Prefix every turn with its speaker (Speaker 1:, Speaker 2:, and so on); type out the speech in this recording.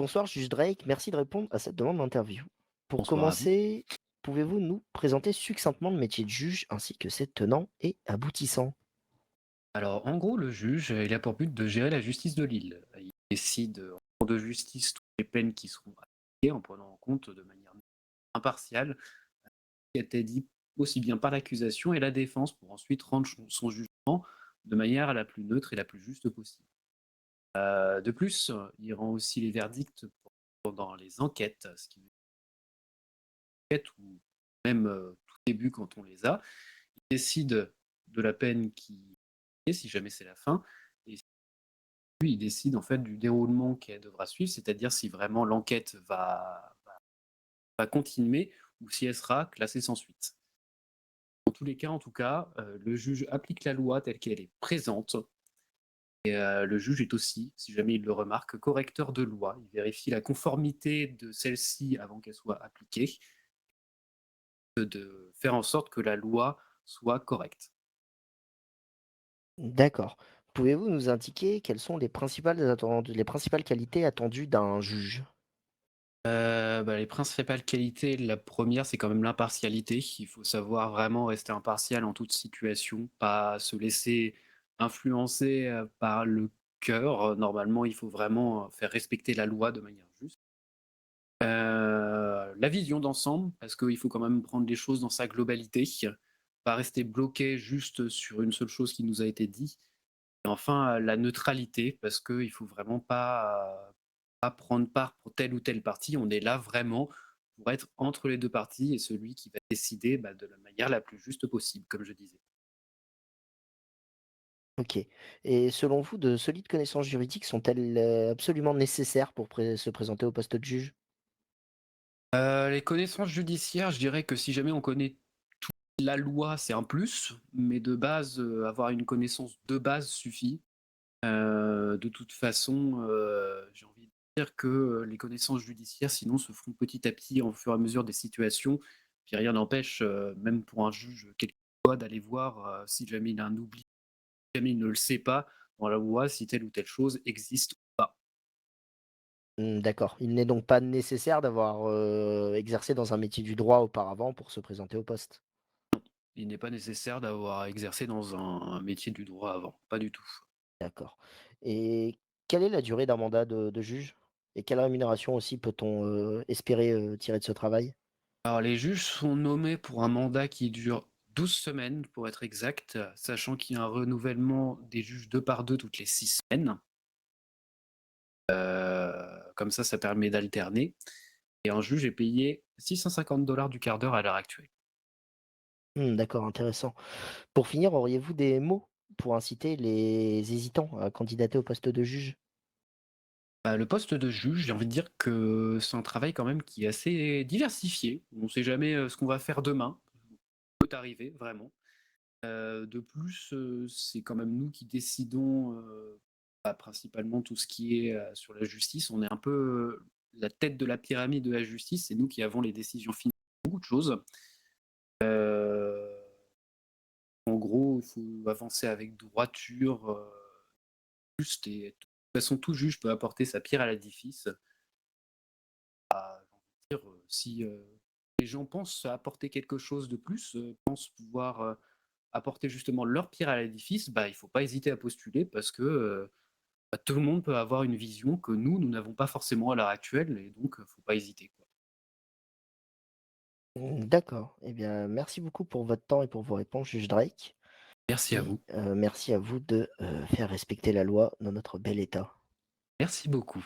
Speaker 1: Bonsoir, juge Drake. Merci de répondre à cette demande d'interview. Pour
Speaker 2: Bonsoir à vous.
Speaker 1: commencer, pouvez-vous nous présenter succinctement le métier de juge ainsi que ses tenants et aboutissants?
Speaker 2: Alors, en gros, le juge, il a pour but de gérer la justice de l'île. Il décide en cours de justice toutes les peines qui seront appliquées en prenant en compte de manière impartiale ce qui a été dit aussi bien par l'accusation et la défense pour ensuite rendre son jugement de manière la plus neutre et la plus juste possible. De plus, il rend aussi les verdicts pendant les enquêtes, ce qui veut dire ou même tout début quand on les a. Il décide de la peine qui est, si jamais c'est la fin, et lui, il décide en fait du déroulement qu'elle devra suivre, c'est-à-dire si vraiment l'enquête va continuer ou si elle sera classée sans suite. Dans tous les cas, en tout cas, le juge applique la loi telle qu'elle est présente et le juge est aussi, si jamais il le remarque, correcteur de loi. Il vérifie la conformité de celle-ci avant qu'elle soit appliquée, de faire en sorte que la loi soit correcte.
Speaker 1: D'accord. Pouvez-vous nous indiquer quelles sont les principales qualités attendues d'un juge?
Speaker 2: Les principales qualités, la première, c'est quand même l'impartialité. Il faut savoir vraiment rester impartial en toute situation, pas se laisser influencer, par le cœur. Normalement, il faut vraiment, faire respecter la loi de manière juste. La vision d'ensemble, parce qu'il faut quand même prendre les choses dans sa globalité, pas rester bloqué juste sur une seule chose qui nous a été dit. Et enfin, la neutralité, parce qu'il faut vraiment pas prendre part pour telle ou telle partie. On est là vraiment pour être entre les 2 parties et celui qui va décider, de la manière la plus juste possible, comme je disais.
Speaker 1: Ok. Et selon vous, de solides connaissances juridiques sont-elles absolument nécessaires pour se présenter au poste de juge?
Speaker 2: Les connaissances judiciaires, je dirais que si jamais on connaît la loi, c'est un plus, mais de base, avoir une connaissance de base suffit. De toute façon, j'ai envie de dire que, les connaissances judiciaires sinon se feront petit à petit au fur et à mesure des situations. Puis rien n'empêche, même pour un juge quelquefois d'aller voir, si jamais il a un oubli, si jamais il ne le sait pas dans la loi, si telle ou telle chose existe ou pas.
Speaker 1: D'accord. Il n'est donc pas nécessaire d'avoir exercé dans un métier du droit auparavant pour se présenter au poste.
Speaker 2: Il n'est pas nécessaire d'avoir exercé dans un métier du droit avant, pas du tout.
Speaker 1: D'accord. Et quelle est la durée d'un mandat de juge? Et quelle rémunération aussi peut-on, espérer, tirer de ce travail?
Speaker 2: Alors les juges sont nommés pour un mandat qui dure 12 semaines pour être exact, sachant qu'il y a un renouvellement des juges 2 par 2 toutes les 6 semaines. Comme ça permet d'alterner et un juge est payé 650 du quart d'heure à l'heure actuelle.
Speaker 1: D'accord, intéressant. Pour finir, auriez-vous des mots pour inciter les hésitants à candidater au poste de juge?
Speaker 2: Le poste de juge, j'ai envie de dire que c'est un travail quand même qui est assez diversifié. On ne sait jamais, ce qu'on va faire demain. Peut arriver vraiment. De plus, c'est quand même nous qui décidons, principalement tout ce qui est, sur la justice. On est un peu, la tête de la pyramide de la justice. C'est nous qui avons les décisions finales sur beaucoup de choses. Heu En gros, il faut avancer avec droiture, juste et de toute façon, tout juge peut apporter sa pierre à l'édifice. J'ai envie de dire, si, les gens pensent apporter quelque chose de plus, pensent pouvoir, apporter justement leur pierre à l'édifice, il faut pas hésiter à postuler parce que, tout le monde peut avoir une vision que nous n'avons pas forcément à l'heure actuelle et donc, faut pas hésiter, quoi.
Speaker 1: D'accord. Eh bien, merci beaucoup pour votre temps et pour vos réponses, juge Drake,
Speaker 2: Merci à
Speaker 1: et
Speaker 2: vous.
Speaker 1: merci à vous de, faire respecter la loi dans notre bel État.
Speaker 2: Merci beaucoup.